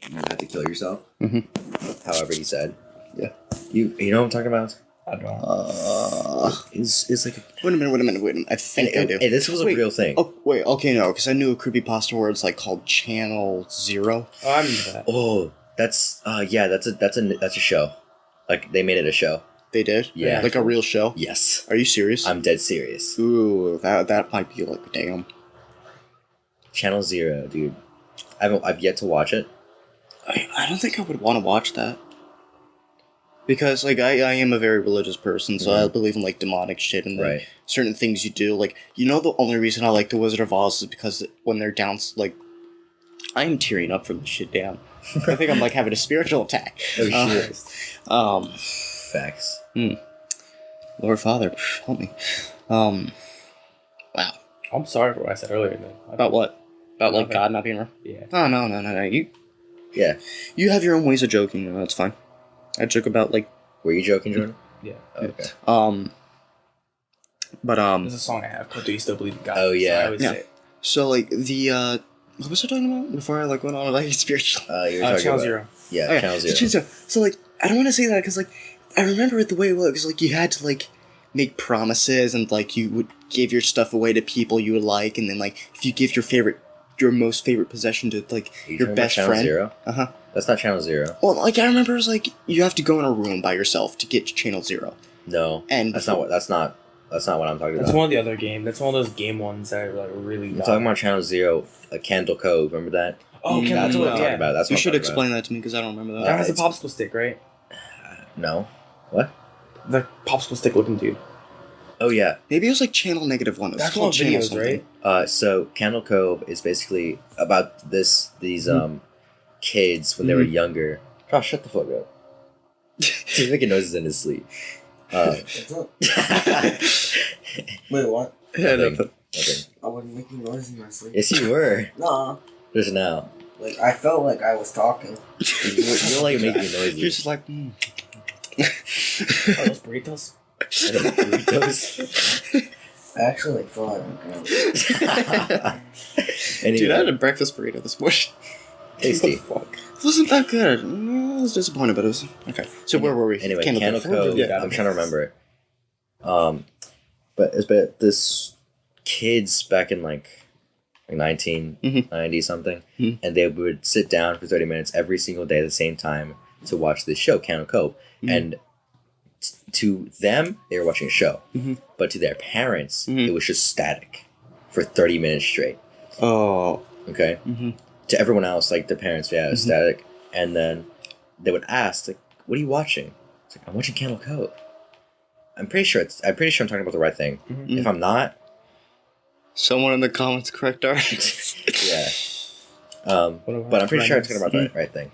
You had to kill yourself. Mm-hmm. However, he said. Yeah. You know what I'm talking about? I don't. It's like. Wait a minute. I think I do. Hey, this was a real thing. Oh, wait. Okay, no, because I knew a creepypasta where it's like called Channel Zero. Oh, I remember that. Oh, that's a show. Like they made it a show. They did? Yeah. Like a real show? Yes. Are you serious? I'm dead serious. Ooh, that might be like, damn. Channel Zero, dude. I've yet to watch it. I don't think I would want to watch that. Because, like, I am a very religious person, so I believe in, like, demonic shit and, like, certain things you do. Like, you know the only reason I like The Wizard of Oz is because when they're down, like, I am tearing up from this shit down. I think I'm, like, having a spiritual attack. Oh, shit. Facts. Lord Father, help me. Wow. I'm sorry for what I said earlier, then. About what? About, like, God not being real? Yeah. Oh, no. You have your own ways of joking, and that's fine. I joke about, like... Were you joking, Jordan? Yeah. Oh, okay. But, There's a song I have called Do You Still Believe in God? Oh, yeah. So I always say it. So, like, the, what was I talking about before I, like, went on about spiritual? You were talking Channel about... Zero. Yeah, Okay, Channel Zero. so Channel Zero. So, like, I don't want to say that because, like, I remember it the way it was. Like, you had to, like, make promises and, like, you would give your stuff away to people you would like, and then, like, if you give your most favorite possession to, like, your best friend. Zero? Uh-huh. That's not Channel Zero. Well, like, I remember it was, like, you have to go in a room by yourself to get to Channel Zero. No. And that's not what I'm talking about. That's one of the other games. That's one of those game ones that are, like, really... I'm talking about Channel Zero, Candle Cove, remember that? Oh, That's Candle what I'm Cove, talking about. That's what You I'm should talking explain that to me because I don't remember that. That has a it's- popsicle stick, right? No. What? The popsicle stick looking dude. Oh, yeah. Maybe it was, like, Channel Negative One. It was That's called one Channel videos, something. right? So Candle Cove is basically about these kids when they were younger. Josh, shut the fuck up. He's making noises in his sleep. What's up? Wait, what? Yeah, Nothing. I wasn't making noise in my sleep. Yes, you were. Nah. Just now. Like, I felt like I was talking. You're like making noises. You're just like, Are those burritos? Burritos. I actually like felt like Anyway, dude, I had a breakfast burrito this morning. tasty. It wasn't that good. I was disappointed, but it was... Okay, so where were we? Anyway, Candle Candle Cove. Yeah. I'm trying to remember it. But this kids back in like 1990 something, and they would sit down for 30 minutes every single day at the same time to watch this show, Candle Cove, and to them they were watching a show, but to their parents it was just static for 30 minutes straight. Oh. Okay. To everyone else, like their parents, it was static, and then they would ask, like, "What are you watching?" It's like, "I'm watching Candle Cove." I'm pretty sure I'm talking about the right thing. If I'm not, Someone in the comments correct our... yeah. But I'm pretty sure I'm talking about the right thing.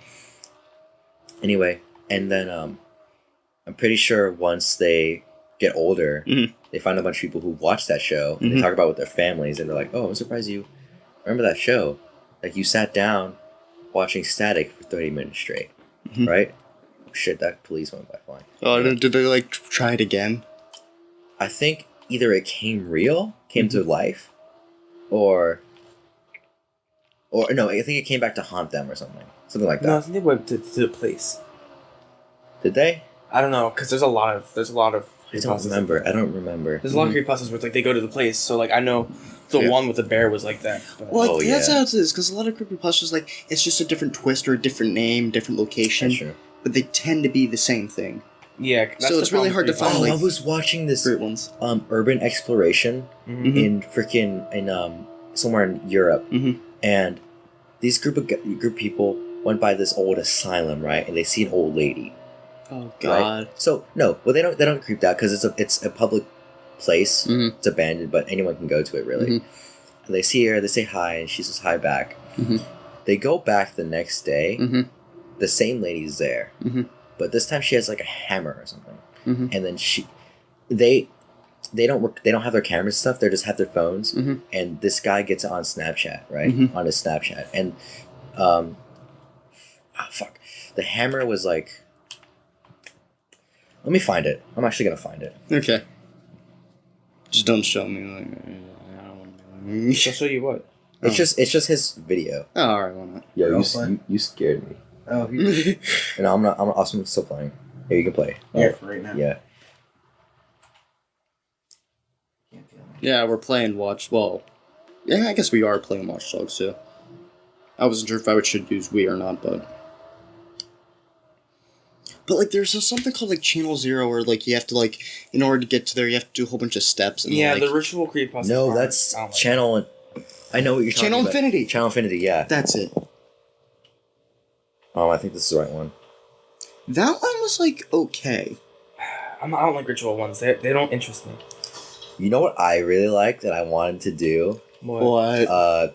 Anyway, and then I'm pretty sure once they get older, they find a bunch of people who watch that show, and they talk about it with their families, and they're like, "Oh, I'm surprised you remember that show. Like, you sat down watching static for 30 minutes straight, right?" Oh, shit, that police went by fine. Oh, did they, like, try it again? I think either it came to life, or no, I think it came back to haunt them or something like that. No, I think they went to the place. Did they? I don't know, because there's a lot of I don't remember. There's a lot of creepypastas where it's like they go to the place. So like I know the one with the bear was like that. But. Well, like, that's how it is, because a lot of creepypastas, like, it's just a different twist or a different name, different location, That's true. but they tend to be the same thing. Yeah, that's So it's really hard to find, like, I was watching this fruit ones. urban exploration in somewhere in Europe, and these group of people went by this old asylum, right? And they see an old lady. Oh God! Right? So no, well they don't creep out because it's a public place. It's abandoned, but anyone can go to it really. And they see her, they say hi, and she says hi back. They go back the next day. The same lady's there, but this time she has like a hammer or something. And then they don't have their cameras and stuff. They just have their phones. And this guy gets it on Snapchat, right? On his Snapchat, and the hammer was like. Let me find it. I'm actually gonna find it. Okay. Just don't show me. Like, I don't want to. I'll show you what. It's just his video. Oh, alright, why not? Yo, you scared me. Oh, you And I'm also still playing. Here, you can play. here for right now. Yeah. Can't feel me. Yeah, we're playing Watch. Well, yeah, I guess we are playing Watch Dogs too. I wasn't sure if I should use we or not, but like, there's something called like Channel Zero, where like you have to like, in order to get to there, you have to do a whole bunch of steps. And, Yeah, like, the ritual creepypasta. No, that's Channel. I know what you're Channel talking about. Infinity. Channel Infinity. Yeah. That's it. I think this is the right one. That one was like okay. I don't like ritual ones. They don't interest me. You know what I really like that I wanted to do? What?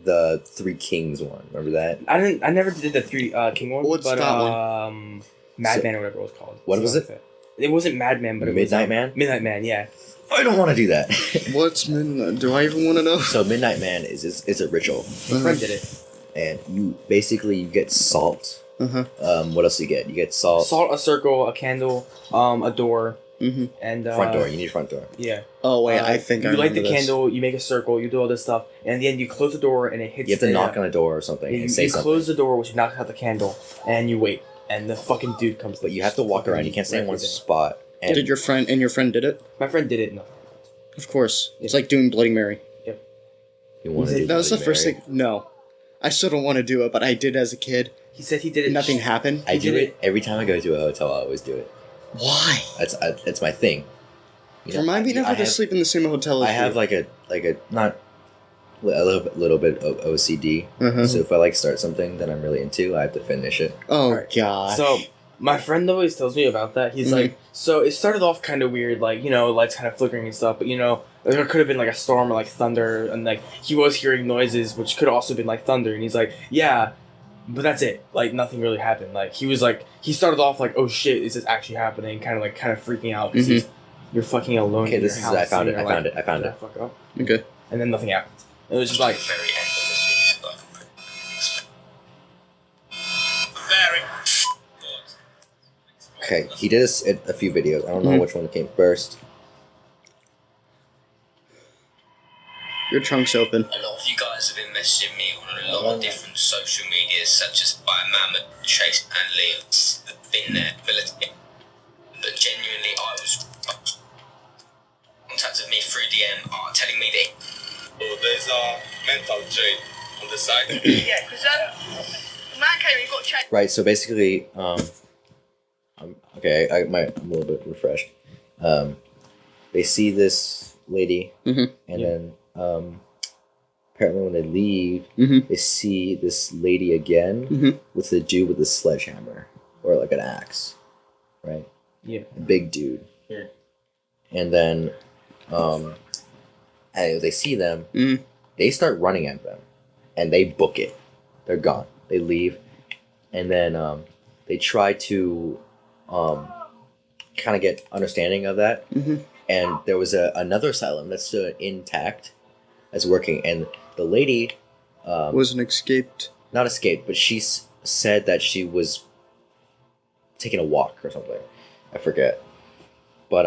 The Three Kings one. Remember that? I never did the Three King one. What's but, that one? Madman or whatever it was called. What was it? It wasn't Madman, but it Midnight was Man? Midnight Man, yeah. I don't want to do that. What's Midnight? Do I even want to know? So Midnight Man is a ritual, My friend did it. and you get salt. Uh-huh. What else do you get? You get salt. Salt, a circle, a candle, a door, Mm-hmm. and Front door. You need a front door. Yeah. Oh wait, I think you I light remember the this. candle. You make a circle. You do all this stuff, and in the end, you close the door, and it hits. You have to knock on a door or something You, and you say something. close the door, which knocks out the candle, and you wait, and the fucking dude comes. But you have to walk around. You can't stay in one spot. And Did your friend did it? My friend did it. No. Of course. It's like doing Bloody Mary. you want to do That was the Bloody first Mary. thing. No, I still don't want to do it, but I did as a kid. He said he did it. Nothing happened. I do did it every time I go to a hotel. I always do it. Why? It's my thing. You know, Remind me never I to have- sleep in the same hotel as I have you. like a not a little bit of OCD. Uh-huh. So if I like start something that I'm really into, I have to finish it. Oh Alright. god. So my friend always tells me about that. He's Mhm. like, so it started off kind of weird, like, you know, lights kind of flickering and stuff. But you know, there could have been like a storm or like thunder, and like he was hearing noises, which could have also been like thunder. And he's like, yeah, but that's it. Like nothing really happened. Like he was like, he started off like, oh shit, is this actually happening? Kind of freaking out because you're fucking alone. Okay, in this your is house I found and it. I you're found like, it. I found "Shut it. the fuck up." Okay. And then nothing happened. It was just like. Okay, he did this in a few videos. I don't know Mhm. which one came first. Your trunk's open. A lot of you guys have been messaging me on a lot of different social medias, such as by Mammoth, Chase, and Leon's. Have been there, but genuinely, I was contacted me through DM, telling me that. So there's a mental trait on the side. Yeah, because the man came and he got checked. Right. So basically, okay, I'm a little bit refreshed. They see this lady, Mhm. and then apparently when they leave, Mhm. they see this lady again Mhm. with the dude with the sledgehammer or like an axe, right? Yeah. A big dude. Yeah. And then, as they see them, Mhm. they start running at them, and they book it. They're gone. They leave, and then they try to kind of get understanding of that. Mhm. And there was another asylum that's still intact, that's working, and the lady Wasn't escaped. not escaped, but she said that she was taking a walk or something. I forget. But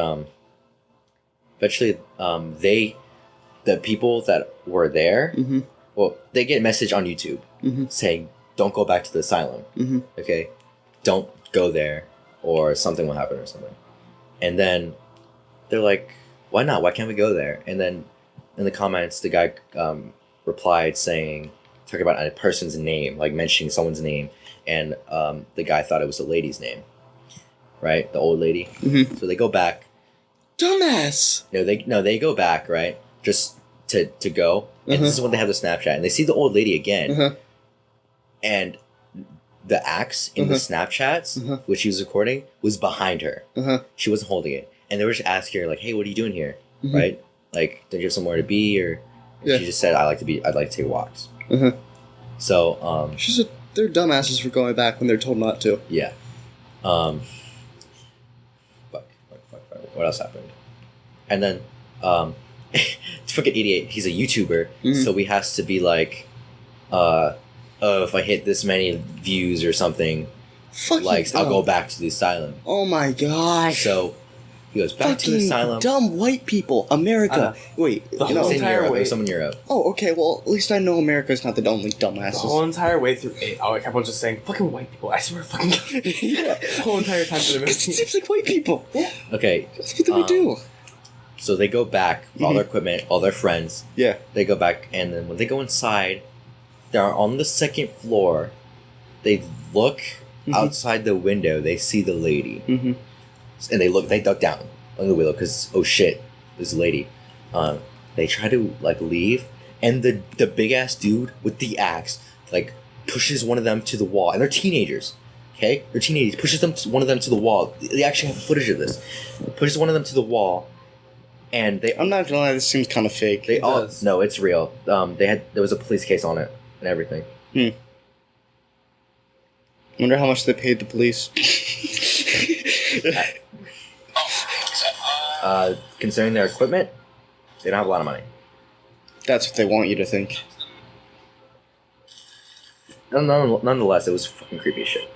eventually the people that were there, Mhm. well, they get a message on YouTube Mhm. saying, "Don't go back to the asylum." Mhm. Okay, don't go there, or something will happen or something. And then they're like, "Why not? Why can't we go there?" And then in the comments, the guy replied saying, talking about a person's name, like mentioning someone's name, and the guy thought it was the lady's name, right? The old lady. Mhm. So they go back. Dumbass. They go back, right? Just to go. And this is when they have the Snapchat, and they see the old lady again, Uh-huh. and the axe in the Snapchats, Uh-huh. which she was recording, was behind her. Uh-huh. She wasn't holding it, and they were just asking her like, "Hey, what are you doing here?" Mhm. Right? Like, don't you have somewhere to be? Or Yeah. she just said, I'd like to take walks." Uh-huh. So, They're dumbasses for going back when they're told not to. yeah. Fuck. What else happened? And then, it's fucking idiot. He's a YouTuber, Mhm. so he has to be like, if I hit this many views or something, Fucking likes, I'll dumb. go back to the asylum. Oh my gosh. So He goes back to the asylum. Dumb white people. America. Wait, The It whole was in entire Europe. It way. was someone in Europe. Oh, okay. Well, at least I know America's not the only dumbasses. The whole entire way through it, I kept on just saying, fucking white people. I swear, fucking. Yeah. The whole entire time through the movie. It seems like white people. Okay, That's what they would do. so they go back, all their equipment, all their friends. Yeah. They go back, and then when they go inside, they're on the second floor. They look outside the window. They see the lady, Mm-hmm. and they duck down on the window because oh shit, there's a lady. They try to like leave, and the big ass dude with the axe like pushes one of them to the wall, and they're teenagers. Okay, they're teenagers. Pushes one of them to the wall. They actually have footage of this. Pushes one of them to the wall, and they. I'm not gonna lie, this seems kind of fake. They all does. no, it's real. There was a police case on it and everything. Wonder how much they paid the police. Concerning their equipment, they don't have a lot of money. That's what they want you to think. Nonetheless, it was fucking creepy as shit.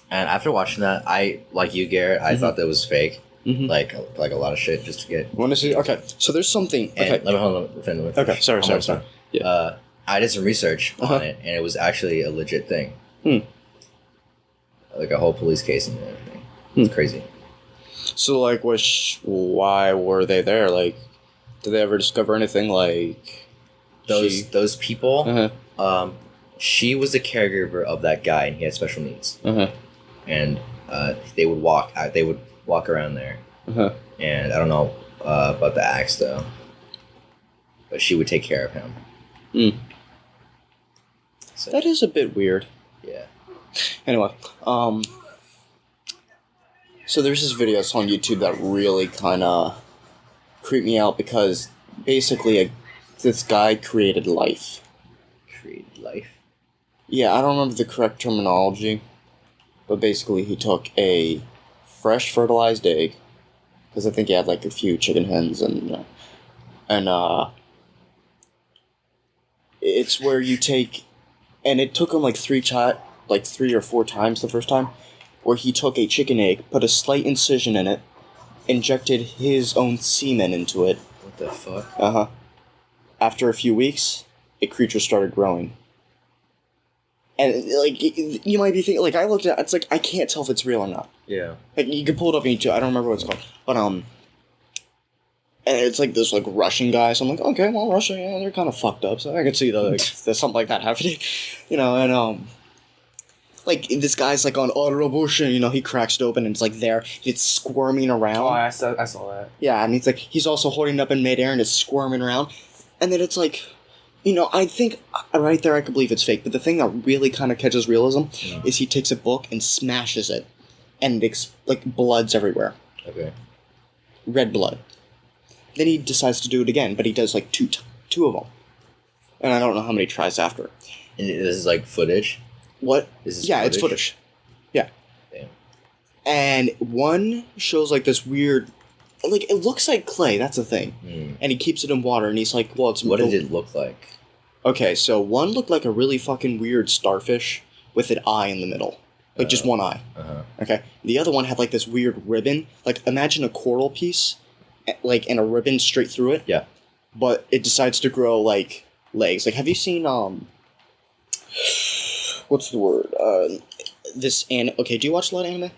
And after watching that, I like you, Garrett. I thought that was fake. Mhm. Like a lot of shit just to get. Want to see? Okay, so there's something. And Okay. let me hold on. Let me Okay, sorry. Yeah. I did some research Uh-huh. on it, and it was actually a legit thing. Like a whole police case and everything. It's crazy. So, like, why were they there? Like, did they ever discover anything? Like, Those people. Uh-huh. She was the caregiver of that guy, and he had special needs. Uh-huh. And they would walk. They would walk around there. Uh-huh. And I don't know about the axe though, but she would take care of him. So, That is a bit weird. yeah. Anyway, so there's this video on YouTube that really kind of creeped me out because basically this guy created life. Created life. Yeah, I don't remember the correct terminology, but basically he took a fresh fertilized egg, because I think he had like a few chicken hens and it's where you take, and it took him like 3 or 4 times the first time, where he took a chicken egg, put a slight incision in it, injected his own semen into it. What the fuck? Uh-huh. After a few weeks, a creature started growing. And, like, you might be thinking, like, I looked at it, it's like, I can't tell if it's real or not. Yeah. Like, you can pull it up on YouTube, I don't remember what it's called. But, and it's like this, like, Russian guy, so I'm like, okay, well, Russia, yeah, they're kind of fucked up, so I could see, there's something like that happening. You know, and, like, this guy's, like, on Autobush, and, he cracks it open, and it's, like, there, it's squirming around. Oh, I saw that. Yeah, and he's also holding it up in midair, and it's squirming around. And then it's like, I think right there I could believe it's fake, but the thing that really kind of catches realism is he takes a book and smashes it, and it's, like, blood's everywhere. Okay. Red blood. Then he decides to do it again, but he does, like, two of them. And I don't know how many tries after. And this is like footage. What? Is this It's footage. Yeah. Damn. And one shows, like, this weird... Like, it looks like clay, that's the thing. And he keeps it in water, and he's like, well, it's... What did it look like? Okay, so one looked like a really fucking weird starfish with an eye in the middle. Like, just one eye. Uh-huh. Okay? The other one had, like, this weird ribbon. Like, imagine a coral piece, like, and a ribbon straight through it. Yeah. But it decides to grow, like, legs. Like, have you seen, what's the word? Okay, do you watch a lot of anime?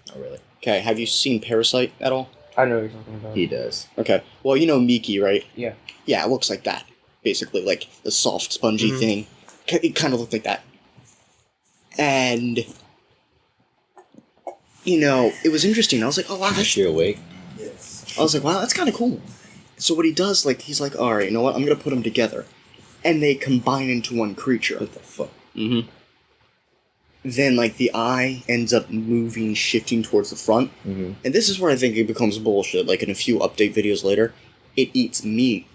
Not really. Okay, have you seen Parasite at all? I know what you're talking about. He does. Okay, well, you know Miki, right? Yeah. Yeah, it looks like that, basically, like the soft, spongy thing. It kind of looked like that. And, it was interesting. I was like, oh, wow, that's... You're awake? I was like, wow, that's kind of cool. So what he does, like, he's like, alright, you know what, I'm gonna put them together. And they combine into one creature. What the fuck? Mm-hmm. Then, like, the eye ends up moving, shifting towards the front. Mm-hmm. And this is where I think it becomes bullshit. Like, in a few update videos later, it eats meat,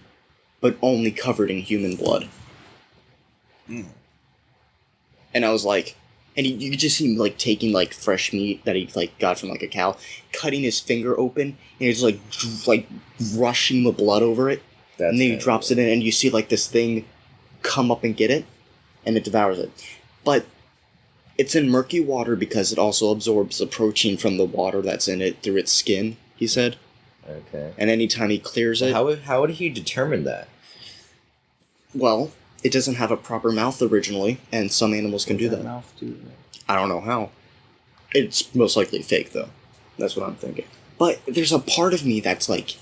but only covered in human blood. And I was like... And you could just see him, like, taking, like, fresh meat that he, like, got from, like, a cow, cutting his finger open, and he's, like, rushing the blood over it. That's and then he kinda drops it in, and you see, like, this thing come up and get it, and it devours it. But... it's in murky water because it also absorbs the protein from the water that's in it through its skin. he said. Okay. And anytime he clears it... How would he determine that? Well, it doesn't have a proper mouth originally, and some animals can do that. Mouth do I don't know how. It's most likely fake, though. That's what I'm thinking. But there's a part of me that's like...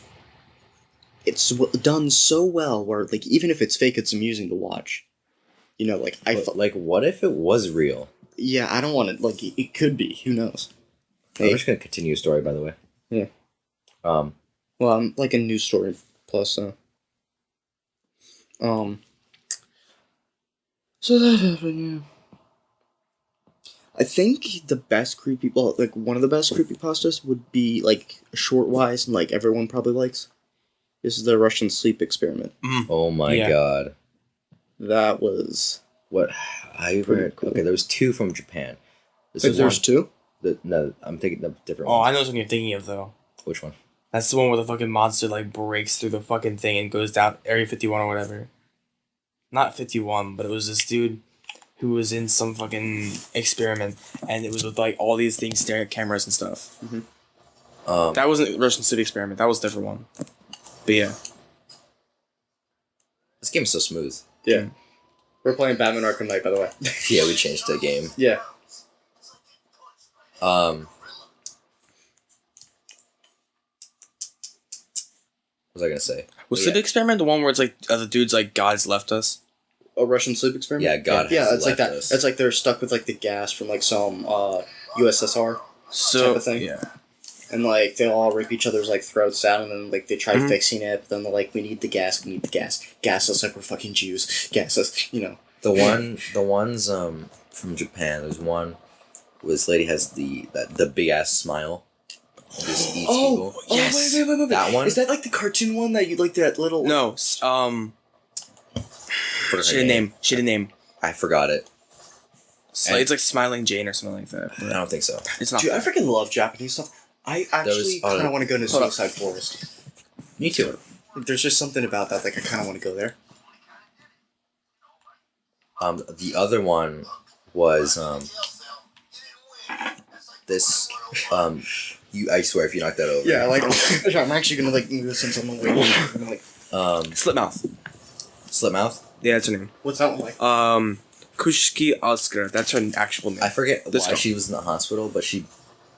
It's done so well where, like, even if it's fake, it's amusing to watch. You know, like, Like, what if it was real? Yeah, I don't want to... Like, it could be. Who knows? I'm just gonna continue a story, by the way. Yeah. Well, I'm like a news story plus, So that happened, yeah. I think the best one of the best creepypastas would be, like, Shortwise, and, like, everyone probably likes. This is the Russian sleep experiment. Oh my god. That was... What? I read... Cool. Okay, there was 2 from Japan. There's 2? No, I'm thinking of different Oh, ones. I know what you're thinking of, though. Which one? That's the one where the fucking monster, like, breaks through the fucking thing and goes down Area 51 or whatever. Not 51, but it was this dude who was in some fucking experiment, and it was with, like, all these things staring at cameras and stuff. That wasn't Russian City Experiment. That was a different one. But yeah. This game's so smooth. Yeah. We're playing Batman Arkham Knight, by the way. Yeah, we changed the game. Yeah. What was I gonna say? Was Sleep Experiment the one where it's like, the dude's like, God's left us? A Russian sleep experiment? Yeah, God Yeah, has it's like left that. us. It's like they're stuck with, like, the gas from, like, some, USSR type of thing. Yeah. And, like, they all rip each other's, like, throats out, and then, like, they try fixing it, but then they're like, we need the gas. Gas us like we're fucking Jews. Gas us, you know. The ones from Japan. There's one where this lady has the big ass smile. Just eats people. Yes. Wait. That one? Is that, like, the cartoon one that you, like, that little... No, Forgot her She had a name. I forgot it. It's like Smiling Jane or something like that. I don't think so. It's not. Dude, I freaking love Japanese stuff. I actually kind of want to go into Suicide Forest. Me too. There's just something about that, like, I kind of want to go there. The other one was this I swear if you knock that over. Yeah, like I'm actually gonna like move since I'm away. I'm like Slipmouth. Slipmouth? Yeah, that's her name. what's that one like? Kushiki Oscar. That's her actual name. I forget This why girl. she was in the hospital, but she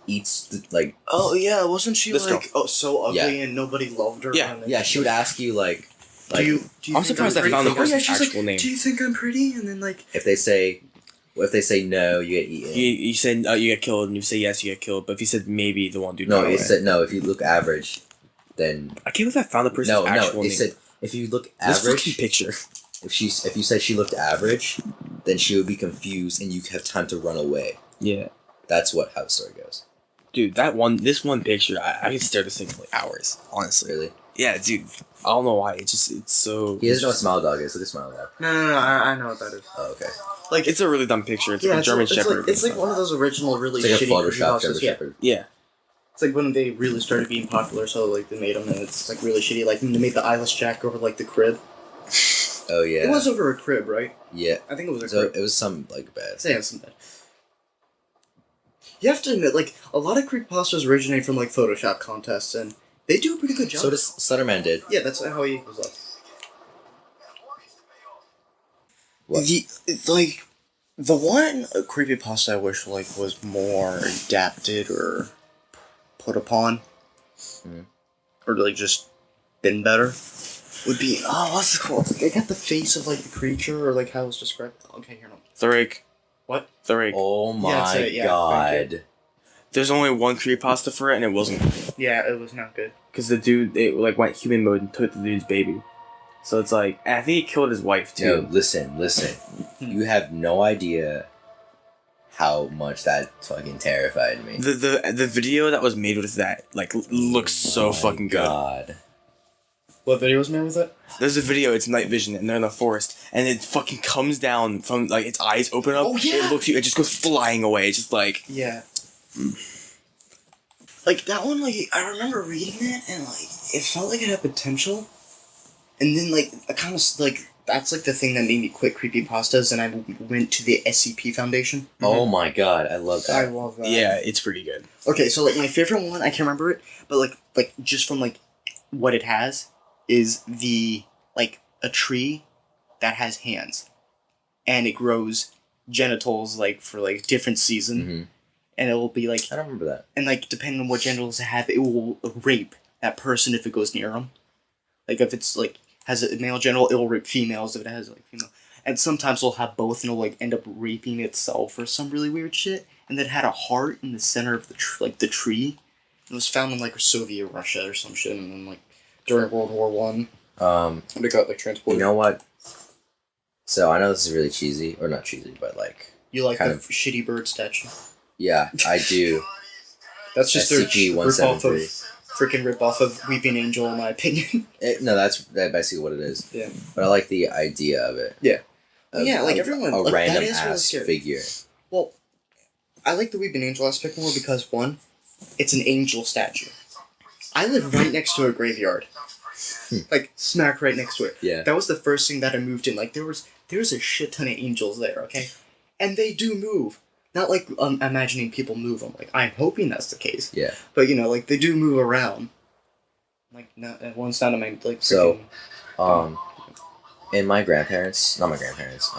eats like Oh yeah, wasn't she This like so ugly Yeah. and nobody loved her? Yeah. and then yeah, she would ask you like Do you I'm think surprised I pretty? found the Oh, yeah, person's she's actual like, name. Do you think I'm pretty? And then like if they say no, you get eaten. You said you get killed, and you say yes, you get killed. But if you said maybe, the one dude. No, got it away. said no. If you look average, then I can't believe I found the person's no. actual It name. said if you look This fucking average, picture. if you said she looked average, then she would be confused and you have time to run away. Yeah, That's how the story goes. dude, this one picture, I could stare at this thing for like hours. Honestly. Really? Yeah, dude. I don't know why. It's so. He doesn't know what Smile Dog is. Look at Smile Dog. No, I know what that is. Oh, okay. Like, it's a really dumb picture. It's like a it's German it's Shepherd. Like, it's like one of those original really It's like a shitty Photoshop creepypastas. German Yeah. Shepherd. Yeah. It's like when they really started being popular, so like they made them, and it's like really shitty. Like when they made the eyeless Jack over like the crib. Oh yeah. It was over a crib, right? Yeah. I think it was a So crib. it was some like bad. Yeah, some bad. You have to admit, like a lot of creepypastas originate from like Photoshop contests, and they do a pretty good job. So does Slutterman did. Yeah, that's how he was up. What? The one creepypasta I wish like was more adapted or put upon, or like just been better, would be what's it called? They got the face of like the creature or like how it's described. Okay, here no. Thurake. What? Thurake. Oh my that's it, yeah, god. There's only one creepypasta for it, and it wasn't. Yeah, it was not good. Because the dude, it like went human mode and took the dude's baby. So it's like, and I think he killed his wife too. No, listen. You have no idea how much that fucking terrified me. The video that was made with that like looks so fucking good. God. What video was made with it? There's a video. It's night vision, and they're in the forest, and it fucking comes down from like its eyes open up. Oh, yeah. It looks at you. It just goes flying away. It's just like Yeah. Like that one, like I remember reading it and like it felt like it had potential, and then like I kind of like That's like the thing that made me quit creepypastas, and I went to the SCP Foundation. Oh my god, I love I that. love that. Yeah, it's pretty good. Okay, so like my favorite one, I can't remember it, but like just from like what it has is the like a tree that has hands, and it grows genitals like for like different season, Mm-hmm. and it will be like I don't remember that. and like depending on what genitals it have, it will rape that person if it goes near them. Like if it's like has a male genital, it will rape females if it has like female. And sometimes it'll have both, and it'll like end up raping itself or some really weird shit. And it had a heart in the center of the tree. It was found in like Soviet Russia or some shit, and then like during World War One, and it got like transported. You know what? So I know this is really cheesy, or not cheesy, but like You like kind the of- shitty bird statue? yeah, I do. That's just their SCP-173. freaking rip off of Weeping Angel, in my opinion. No, that's basically what it is. Yeah. But I like the idea of it. Yeah. Of- Yeah, like of everyone- a like, that random is really ass scary. figure. Well, I like the Weeping Angel aspect more because, one, it's an angel statue. I live right next to a graveyard. Like, smack right next to it. Yeah. That was the first thing that I moved in. Like, there was a shit ton of angels there, okay? And they do move. Not like imagining people move them. Like, I'm hoping that's the case. Yeah. But, you know, like, they do move around. Like, not, one's not in my, like, So, freaking- in my grandparents, not my grandparents,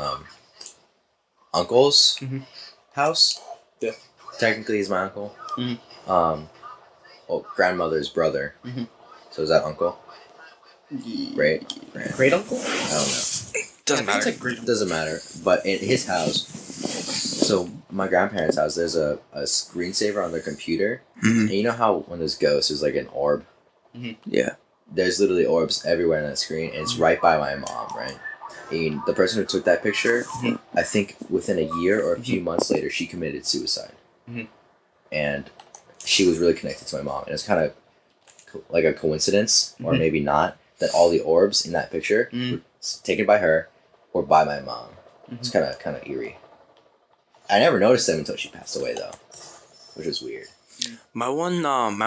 uncle's Mhm. house. Yeah. Technically, he's my uncle. Mhm. Well, grandmother's brother. Mhm. So is that uncle? Great. Great uncle? I don't know. Doesn't It's matter. like great It doesn't matter. But in his house, so my grandparents' house, there's a screensaver on their computer. Mhm. And you know how when there's ghosts, there's like an orb? Yeah. There's literally orbs everywhere on that screen, and it's right by my mom, right? And the person who took that picture, I think within a year or a few months later, she committed suicide. Mhm. And she was really connected to my mom. And it's kind of like a coincidence, or maybe not, that all the orbs in that picture were taken by her or by my mom. It's kind of eerie. I never noticed them until she passed away, though, which was weird. My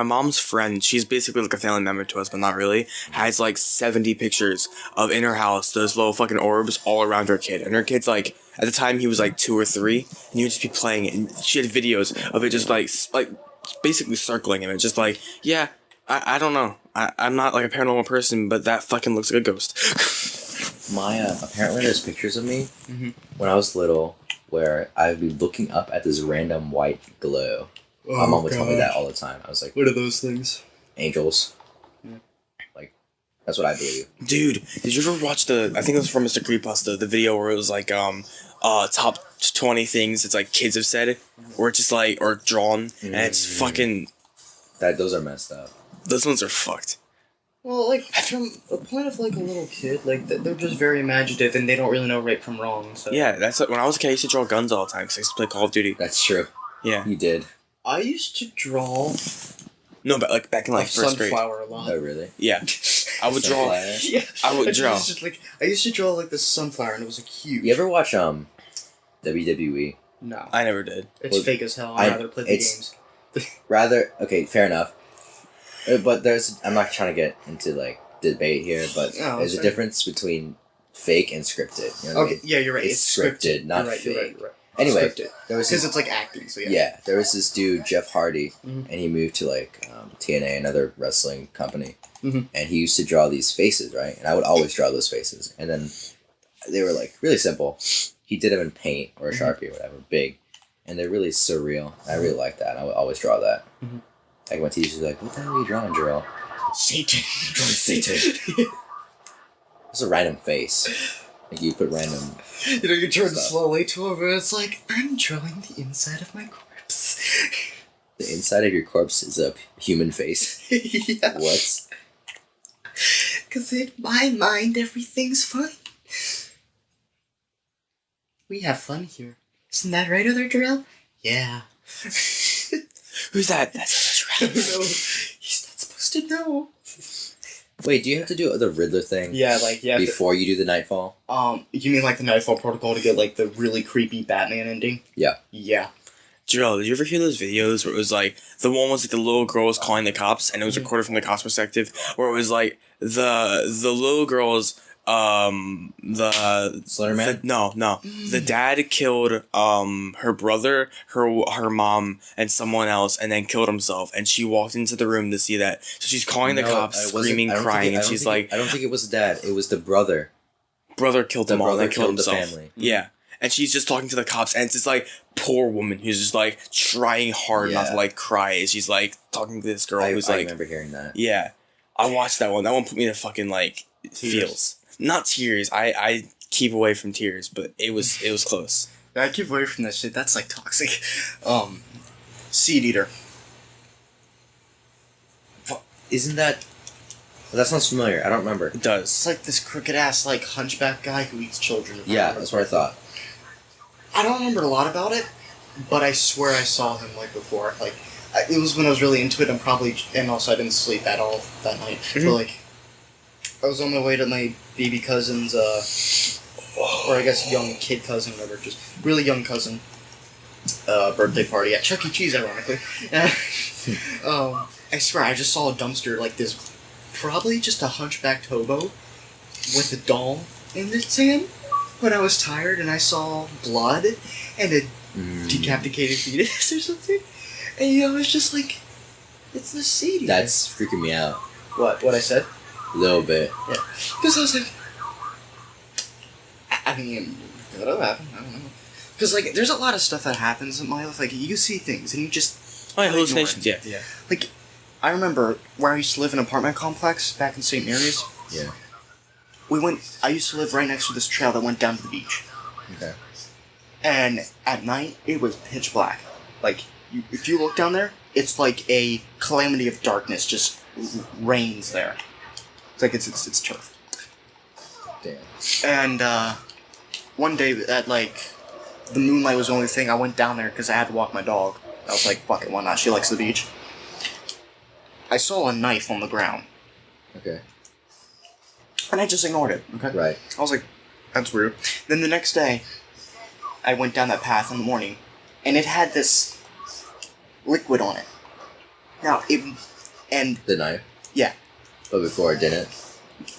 mom's friend, she's basically like a family member to us, but not really, has like 70 pictures of in her house, those little fucking orbs all around her kid. And her kid's like, at the time he was like 2 or 3, and he would just be playing it. And she had videos of it just like basically circling him. And just like, yeah, I don't know. I'm not like a paranormal person, but that fucking looks like a ghost. My, apparently there's pictures of me when I was little where I'd be looking up at this random white glow. My mom would tell me that all the time. I was like, What are those things? angels. Like, that's what I believe. Dude, did you ever watch I think it was from Mr. Creepypasta, the video where it was like, top 20 things it's like kids have said, or just like, or drawn, and it's fucking, Those are messed up. those ones are fucked. Well, like, from the point of, like, a little kid, like, they're just very imaginative, and they don't really know right from wrong, so... Yeah, that's like, when I was a kid, I used to draw guns all the time, because I used to play Call of Duty. That's true. Yeah. You did. I used to draw No, but like back in like a first grade. sunflower a lot. Oh, really? Yeah. I would draw. Sunflower. Yeah, I would draw. I used to draw, like, the sunflower, and it was, like, huge. You ever watch, WWE? No. I never did. It's Well, fake as hell. I'd rather play the games. Rather, okay, fair enough. But I'm not trying to get into, like, debate here, but No, there's a sorry. difference between fake and scripted. You know what I Okay, mean? yeah, you're right. It's scripted, not you're right, fake. You're right. Anyway, Scripted. there was Because this, it's, like, acting, so yeah. yeah, there was this dude, Jeff Hardy, Mhm. and he moved to, like, TNA, another wrestling company, Mhm. and he used to draw these faces, right? And I would always draw those faces. And then they were, like, really simple. He did them in paint or a Sharpie or whatever, big. And they're really surreal. I really like that. And I would always draw that. Mhm. Like, my teacher's like, what the hell are you drawing, Jarrell? Satan. Drawing Satan. It's a random face. Like, you put random... You know, you turn Stop. slowly to him, and it's like, I'm drawing the inside of my corpse. The inside of your corpse is a human face. Yeah. What? Because in my mind, everything's fun. We have fun here. Isn't that right, other drill? Yeah. Who's that? That's I don't know. He's not supposed to know. Wait, do you have to do the Riddler thing Yeah, like, yeah. before you do the Nightfall? You mean like the Nightfall Protocol to get, like, the really creepy Batman ending? Yeah. Yeah. Jarrell, did you ever hear those videos where it was like the one was like the little girl was calling the cops and it was recorded from the cops' perspective, where it was like the little girl's Slenderman? No. The dad killed her brother, her mom, and someone else, and then killed himself. And she walked into the room to see that. So she's calling the cops, screaming, crying, and she's like, I don't think it was the dad. It was the brother. Brother killed them all. They killed himself. The family. Yeah. And she's just talking to the cops, and it's this, like, poor woman who's just, like, trying hard not to, like, cry. She's, like, talking to this girl who's, like... I remember hearing that. Yeah. I watched that one. That one put me in a fucking, like, feels. Not tears. I keep away from tears, but it was close. I keep away from that shit. That's, like, toxic. Seed Eater. Isn't that... That sounds familiar. I don't remember. It does. It's like this crooked-ass, like, hunchback guy who eats children. Yeah, that's what I thought. I don't remember a lot about it, but I swear I saw him, like, before. Like, it was when I was really into it, and also I didn't sleep at all that night. Mm-hmm. But, like, I was on my way to my baby cousin's, or I guess young kid cousin, whatever, just really young cousin, birthday party at Chuck E. Cheese, ironically. I swear, I just saw a dumpster like this, probably just a hunchbacked hobo with a doll in its hand. When I was tired and I saw blood and a decapitated fetus or something, and I was just like, it's the seed. That's freaking me out. What I said? A little bit. Yeah, because I was like, I mean, what'll happen? I don't know. Because like, there's a lot of stuff that happens in my life. Like, you see things and you just hallucinations. Yeah. Like, I remember where I used to live in an apartment complex back in St. Mary's. Yeah. I used to live right next to this trail that went down to the beach. Okay. And at night, it was pitch black. Like, if you look down there, it's like a calamity of darkness just reigns there. It's like it's turf. Damn. And, one day, at, like, the moonlight was the only thing, I went down there because I had to walk my dog. I was like, fuck it, why not? She likes the beach. I saw a knife on the ground. Okay. And I just ignored it, okay? Right. I was like, that's weird. Then the next day, I went down that path in the morning, and it had this liquid on it. Now, and... The knife? Yeah. But before it didn't?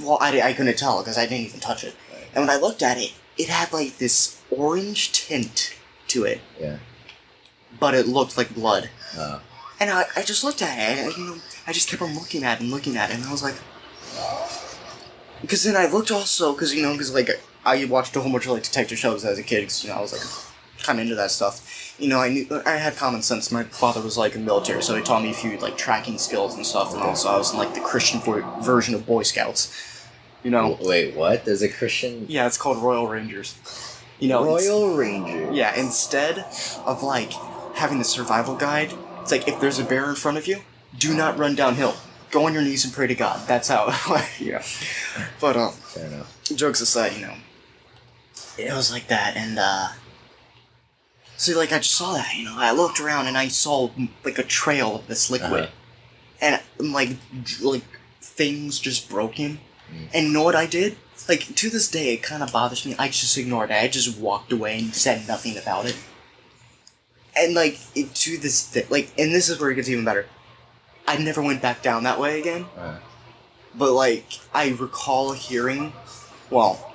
Well, I couldn't tell, because I didn't even touch it. Right. And when I looked at it, it had, like, this orange tint to it. Yeah. But it looked like blood. Oh. And I just looked at it, and, I just kept on looking at it, and I was like... Because then I looked also, because I watched a whole bunch of, like, detective shows as a kid, because, I was, like, kind of into that stuff. I had common sense. My father was, like, in the military, so he taught me a few, like, tracking skills and stuff, and also I was in, like, the Christian version of Boy Scouts. Wait, what? There's a Christian... Yeah, it's called Royal Rangers. Royal Rangers? Yeah, instead of, like, having the survival guide, it's like, if there's a bear in front of you, do not run downhill. Go on your knees and pray to God. That's how, yeah. But, fair enough. Jokes aside, it was like that, and, so, like, I just saw that, I looked around and I saw, like, a trail of this liquid, and, like, things just broken, and you know what I did? Like, to this day, it kind of bothers me. I just ignored it. I just walked away and said nothing about it. And, like, to this day, like, and this is where it gets even better. I never went back down that way again. But, like, I recall hearing... Well,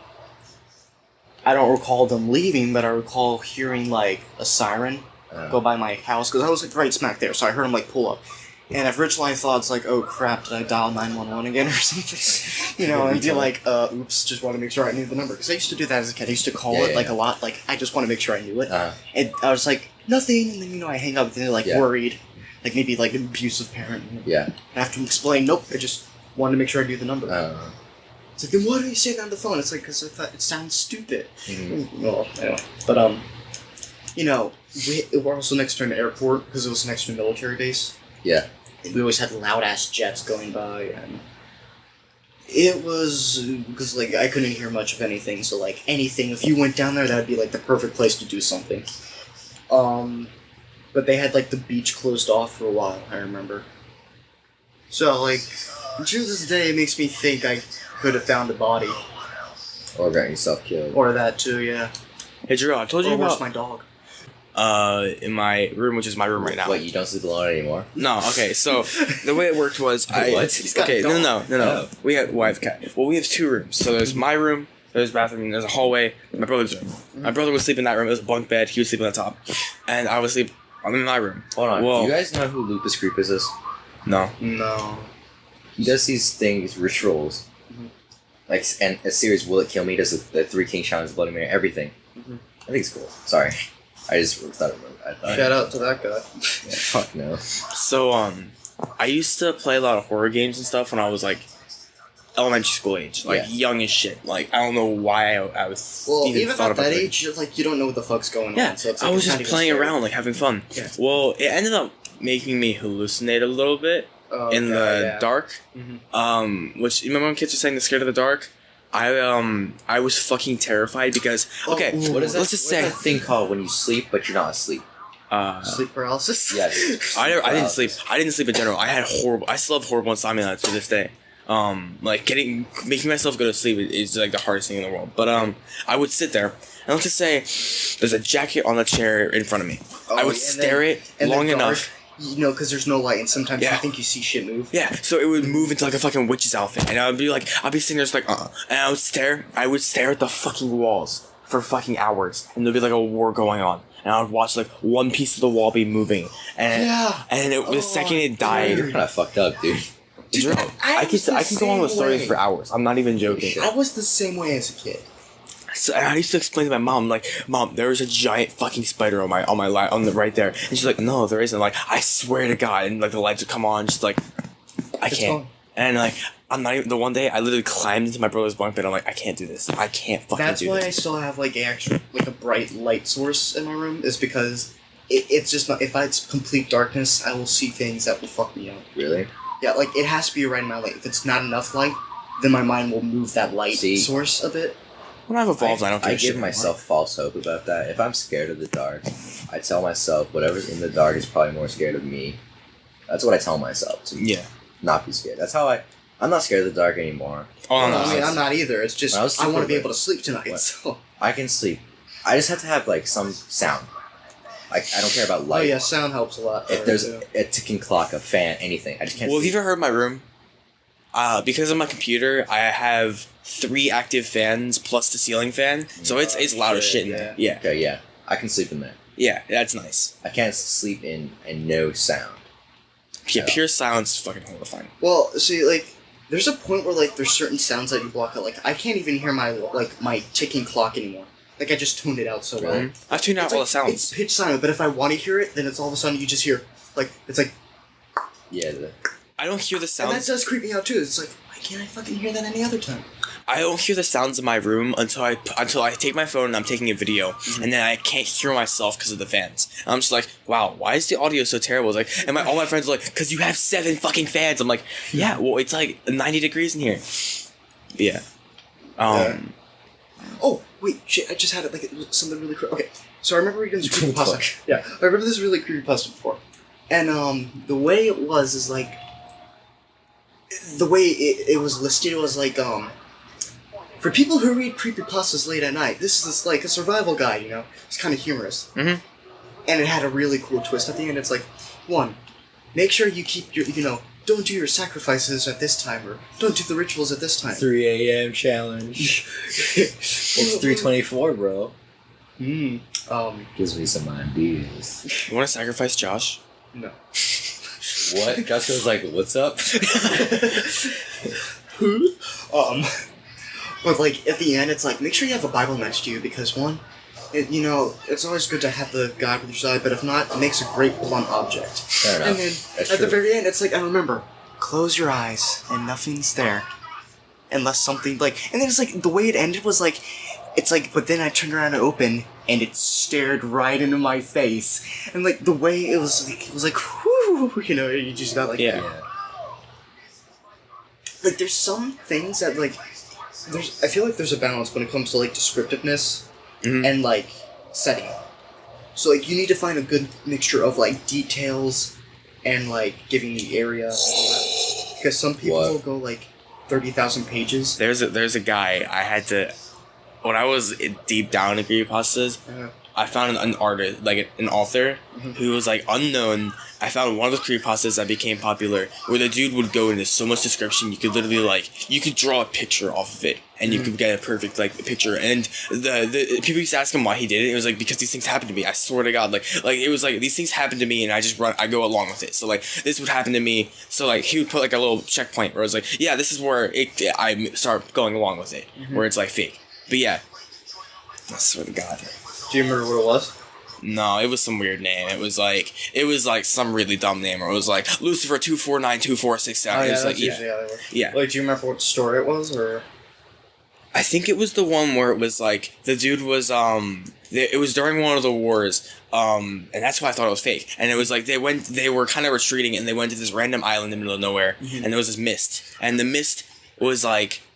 I don't recall them leaving, but I recall hearing, like, a siren go by my house. Because I was, like, right smack there, so I heard him, like, pull up. And at first I thought, it's like, oh, crap, did I dial 911 again or something? And be like, oops, just want to make sure I knew the number. Because I used to do that as a kid. I used to call it, like, a lot. Like, I just want to make sure I knew it. And I was like, nothing. And then, I hang up, and they're, like, worried. Like, maybe, like, an abusive parent. Yeah. I have to explain, nope, I just wanted to make sure I knew the number. It's like, then why do you say that on the phone? It's like, because I thought it sounds stupid. Mm-hmm. Well, anyway. But, we're also next to an airport, because it was next to a military base. Yeah. We always had loud-ass jets going by, and it was, because, like, I couldn't hear much of anything, so, like, anything, if you went down there, that would be, like, the perfect place to do something. But they had, like, the beach closed off for a while, I remember. So, like, to this day, it makes me think I could have found a body. Or got yourself killed. Or that, too, yeah. Hey, Drew, I told you or about... where's my dog? in my room, which is my room right now. What, you don't sleep alone anymore? No, okay, so the way it worked was What? No. Oh. We have cat. Well, we have 2 rooms. So there's my room, there's a bathroom, and there's a hallway, my brother's room. My brother would sleep in that room, it was a bunk bed, he would sleep on the top. And I would sleep in my room. Hold on, Whoa. do you guys know who Lupus Creepus is? No. No. He does these things, rituals. Like, and a series, Will It Kill Me, does the 3 King Challenges, Bloody Mary, everything. I think it's cool. Sorry. I just thought Shout out to that guy. Yeah, fuck no. So, I used to play a lot of horror games and stuff when I was, like, elementary school age. Like, young as shit. Like, I don't know why I was Even thought at about that it. age, like, you don't know what the fuck's going Yeah, on. So it's I like, was it's just not playing even scary. around, like, having fun. Yeah. Well, it ended up making me hallucinate a little bit in the dark. Which, remember when kids were saying they're scared of the dark? I was fucking terrified because, okay, What is that? let's just What's say... that thing called when you sleep but you're not asleep? Sleep paralysis? Yes. I didn't sleep. I didn't sleep in general. I still have horrible insomnia to this day. Like making myself go to sleep is like the hardest thing in the world. But I would sit there and let's just say there's a jacket on the chair in front of me. I would stare at it long enough. You know, because there's no light, and sometimes you think you see shit move. Yeah, so it would move into like a fucking witch's outfit, and I'd be sitting there just like, and I would stare at the fucking walls for fucking hours, and there'd be like a war going on. And I would watch like one piece of the wall be moving, and the second it died, You're kind of fucked up, dude. Dude, I can go on with stories for hours. I'm not even joking. I was the same way as a kid. So and I used to explain to my mom, like, Mom, there's a giant fucking spider on the right there, and she's like, no, there isn't. Like, I swear to God, and like the lights would come on, just like, I can't. And like, I'm not even. The one day I literally climbed into my brother's bunk bed. I'm like, I can't do this. I can't fucking That's do why this. I still have like a bright light source in my room. Is because it's just not. If it's complete darkness, I will see things that will fuck me up. Really? Yeah, like it has to be a right amount of light. If it's not enough light, then my mind will move that light source a bit. When I've evolved, I don't care. I give myself false hope about that. If I'm scared of the dark, I tell myself whatever's in the dark is probably more scared of me. That's what I tell myself to not be scared. That's how I'm not scared of the dark anymore. Oh, no, I mean, I'm not either. It's just I want to be able to sleep tonight. So I can sleep. I just have to have like some sound. I don't care about light. Oh yeah, sound helps a lot. If there's a ticking clock, a fan, anything, I just can't. Well, have you ever heard my room? Because of my computer, I have 3 active fans plus the ceiling fan, so it's loud as shit in there. Yeah. Okay, yeah. I can sleep in there. Yeah, that's nice. I can't sleep in no sound. Yeah, pure silence is fucking horrifying. Well, see, like, there's a point where like there's certain sounds that you block out. Like, I can't even hear my ticking clock anymore. Like, I just tuned it out so well. Mm-hmm. I've tuned out all the sounds. It's pitch silent, but if I want to hear it, then it's all of a sudden you just hear like it's like. Yeah. I don't hear the sounds. And that does creep me out too. It's like, why can't I fucking hear that any other time? I don't hear the sounds in my room until I take my phone and I'm taking a video, and then I can't hear myself because of the fans. And I'm just like, wow, why is the audio so terrible? It's like, and all my friends are like, because you have 7 fucking fans. I'm like, yeah, well, it's like 90 degrees in here. Yeah. Oh wait, shit! I just had it like something really creepy. Okay, so I remember reading this creepypasta. Yeah, I remember this really creepypasta before, and the way it was is like the way it was listed was like for people who read creepypastas late at night, this is like a survival guide, you know? It's kind of humorous. Mm-hmm. And it had a really cool twist at the end. It's like, 1, make sure you keep your, don't do your sacrifices at this time, or don't do the rituals at this time. 3 a.m. challenge. It's 3:24, bro. Gives me some ideas. You want to sacrifice Josh? No. What? Josh was like, what's up? Who? But like at the end, it's like make sure you have a Bible next to you because 1, it's always good to have the God with your side, but if not, it makes a great blunt object. Fair enough. And then at the very end, it's like, and remember, close your eyes and nothing's there, unless something like. And then it's like the way it ended was like, it's like, but then I turned around and opened, and it stared right into my face, and like the way it was like, whoo, you just got like, like there's some things that like. I feel like there's a balance when it comes to like descriptiveness and like setting. So like you need to find a good mixture of like details and like giving the area and all that. Because some people will go like 30,000 pages. There's a guy I had to when I was deep down in creepypastas. I found an artist, like an author, who was like unknown. I found one of the creepypastas that became popular, where the dude would go into so much description, you could literally you could draw a picture off of it, and you could get a perfect picture. And the people used to ask him why he did it. It was like, because these things happened to me. I swear to God, like it was like these things happened to me, and I go along with it. So this would happen to me. So he would put a little checkpoint where it was like, yeah, this is where I start going along with it, where it's fake. But yeah, I swear to God. Do you remember what it was? No, it was some weird name. It was like some really dumb name, or it was like Lucifer 2492467. Oh, yeah, it was that's usually how they work. Yeah. Do you remember what story it was, or? I think it was the one where it was the dude was it was during one of the wars, and that's why I thought it was fake. And it was they were kind of retreating, and they went to this random island in the middle of nowhere, and there was this mist, and the mist was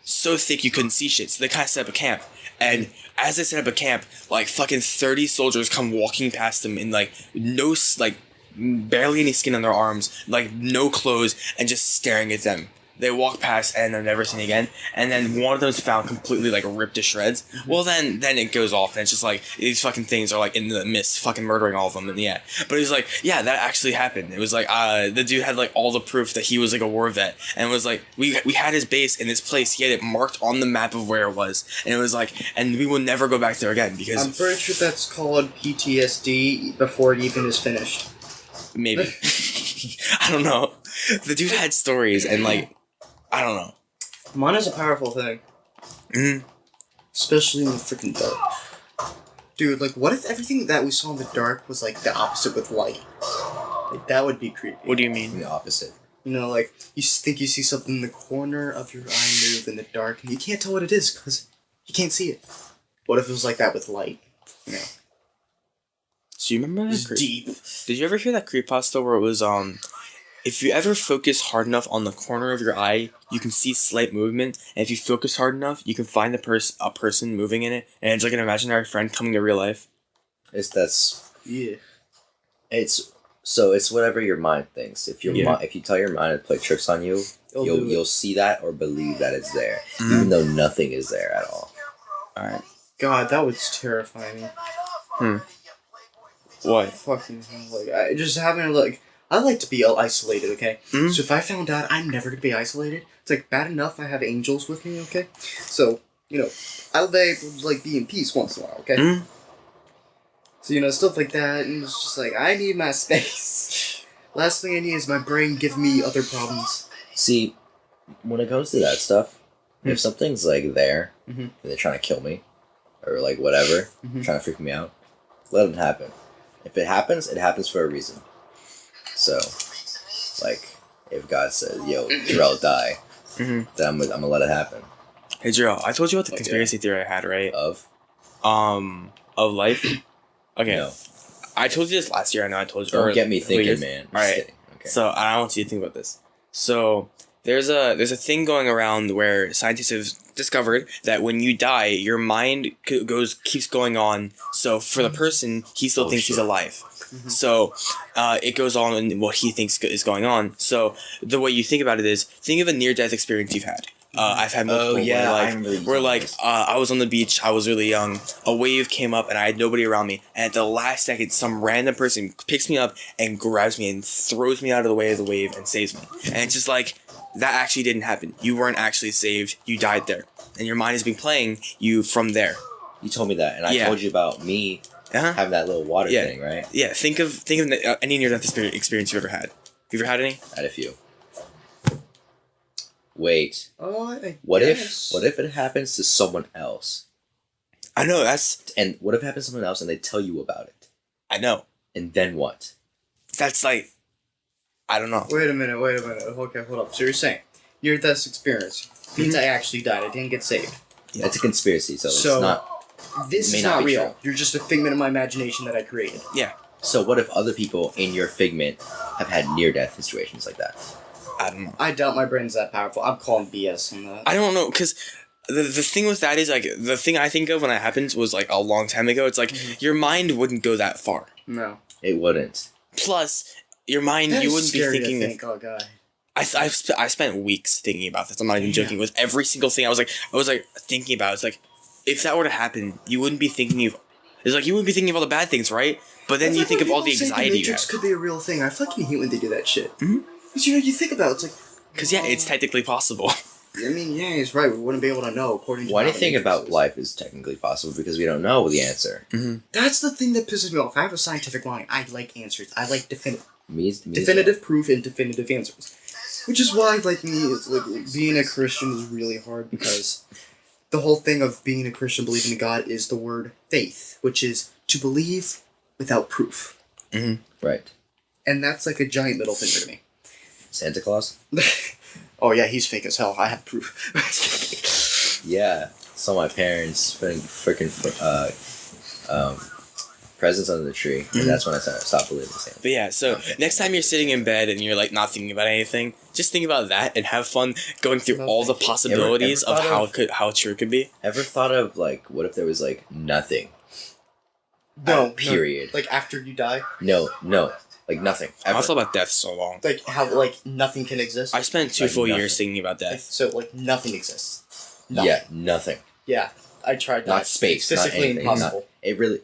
so thick you couldn't see shit. So they kind of set up a camp, and as they set up a camp, fucking 30 soldiers come walking past them in no barely any skin on their arms, no clothes, and just staring at them. They walk past and they're never seen again. And then one of them's found completely ripped to shreds. Well, then it goes off, and it's just these fucking things are in the mist, fucking murdering all of them. And yeah, but he's yeah, that actually happened. It was the dude had all the proof that he was a war vet, and it was we had his base in this place. He had it marked on the map of where it was, and it was and we will never go back there again because I'm pretty sure that's called PTSD before it even is finished. Maybe. I don't know. The dude had stories, and I don't know. Mine is a powerful thing. Mm-hmm. Especially in the freaking dark. Dude, what if everything that we saw in the dark was the opposite with light? That would be creepy. What do you mean? The opposite. You know, you think you see something in the corner of your eye move in the dark, and you can't tell what it is because you can't see it. What if it was that with light? You know. Do you remember that? It's deep. Did you ever hear that creepypasta where it was if you ever focus hard enough on the corner of your eye, you can see slight movement, and if you focus hard enough, you can find a person moving in it, and it's an imaginary friend coming to real life. Yeah. It's whatever your mind thinks. If you tell your mind to play tricks on you, you'll see that or believe that it's there, even though nothing is there at all. All right. God, that was terrifying. What? Fucking I just having I like to be isolated, okay? Mm-hmm. So if I found out I'm never going to be isolated, it's bad enough I have angels with me, okay? So, I'll be in peace once in a while, okay? Mm-hmm. So, stuff like that, and it's just I need my space. Last thing I need is my brain giving me other problems. See, when it comes to that stuff, if something's there, and they're trying to kill me, or whatever, trying to freak me out, let it happen. If it happens for a reason. So, if God says, yo, Jarrell, die, then I'm gonna let it happen. Hey, Jarrell, I told you about the conspiracy theory I had, right? Of life? Okay. No. I told you this last year, I know I told you. Don't get me thinking, man. Alright. Okay. So, I want you to think about this. So, there's a thing going around where scientists have discovered that when you die, your mind keeps going on. So, for the person, he still thinks he's alive. So, it goes on in what he thinks is going on. So, the way you think about it is, think of a near-death experience you've had. I've had multiple. Oh, yeah, I was on the beach, I was really young, a wave came up, and I had nobody around me, and at the last second, some random person picks me up and grabs me and throws me out of the way of the wave and saves me. And it's just that actually didn't happen. You weren't actually saved, you died there. And your mind has been playing you from there. You told me that, and I told you about me having that little water thing, right? Yeah, think of any near-death experience you've ever had. Have you ever had any? I had a few. Wait. What if it happens to someone else? I know, And what if it happens to someone else and they tell you about it? I know. And then what? That's I don't know. Wait a minute. Okay, hold up. So you're saying near-death experience means I actually died. I didn't get saved. Yeah. It's a conspiracy, so it's not... This is not real. True. You're just a figment of my imagination that I created. Yeah. So what if other people in your figment have had near-death situations like that? I don't know. I doubt my brain's that powerful. I'm calling BS on that. I don't know, because the thing with that is, the thing I think of when that happens was, a long time ago. It's your mind wouldn't go that far. No. It wouldn't. Plus, your mind, you wouldn't be thinking... To think, oh, God. I spent weeks thinking about this. I'm not even joking. With every single thing, I was thinking about it. It's if that were to happen, you wouldn't be thinking It's like, you wouldn't be thinking of all the bad things, right? But then you think of all the anxiety The you Matrix have. could be a real thing. I fucking hate when they do that shit. Mhm. Because, you think about it, it's like... Because, yeah, it's technically possible. I mean, yeah, he's right. We wouldn't be able to know, according to... Why do you think about life is technically possible? Because we don't know the answer. Mm-hmm. That's the thing that pisses me off. I have a scientific mind. I like answers. I like Me definitive proof and definitive answers. Which is why, being a Christian is really hard, because the whole thing of being a Christian, believing in God, is the word faith, which is to believe without proof. Mm-hmm. Right. And that's like a giant middle finger to me. Santa Claus? Oh yeah, he's fake as hell. I have proof. Yeah. Saw my parents putting freaking presents under the tree, and that's when I stopped believing in Santa. But yeah, so next time you're sitting in bed and you're like not thinking about anything, just think about that and have fun going through all the possibilities Ever of how true it could be. Ever thought of what if there was nothing? No. Period. No. Like after you die? No. Nothing. Ever. I thought about death so long. Like how nothing can exist? I spent 2 full nothing. years thinking about death. So nothing exists. Nothing. Yeah, nothing. Yeah, I tried that. Not space. It's physically not anything. impossible. It really.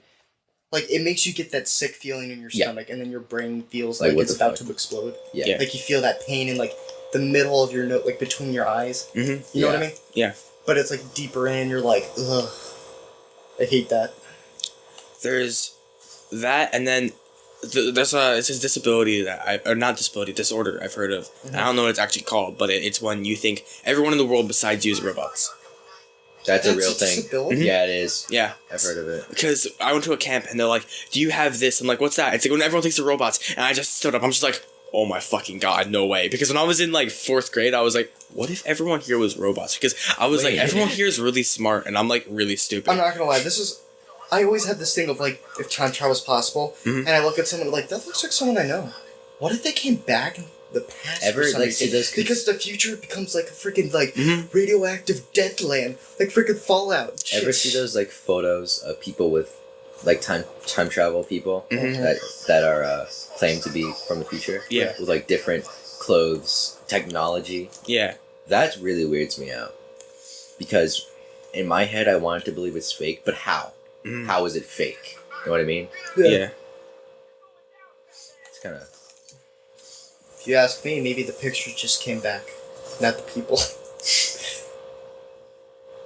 It makes you get that sick feeling in your Yeah. stomach, and then your brain feels Like, like what it's the about fuck? to explode. Yeah. Yeah. Like you feel that pain in the middle of your nose, between your eyes. Mm-hmm. You know what I Yeah. mean? Yeah. But it's deeper in. You're like, ugh. I hate that. There's that, and then there's it's a disability disorder I've heard of. Mm-hmm. And I don't know what it's actually called, but it's when you think everyone in the world besides you is robots. That's a real thing. disability? Yeah, it is. Yeah. I've heard of it. Because I went to a camp and they're like, "Do you have this?" I'm like, "What's that?" It's like when everyone thinks they're robots, and I just stood up. I'm just like, "Oh my fucking god, no way!" Because when I was in 4th grade, I was like, "What if everyone here was robots?" Because I was Wait. like, everyone here is really smart, and I'm really stupid. I'm not gonna lie. I always had this thing of if time travel was possible, Mhm. and I look at someone that looks like someone I know. What if they came back in the past? Ever, for some reason? see those- because the future becomes a freaking Mhm. radioactive death land, freaking Fallout. Shit. Ever see those photos of people with time travel people Mhm. that are claimed to be from the future? Yeah. With different clothes, technology. Yeah. That really weirds me out. Because in my head I wanted to believe it's fake, but how? Mhm. How is it fake? You know what I mean? Yeah. It's kind of. If you ask me, maybe the picture just came back, not the people.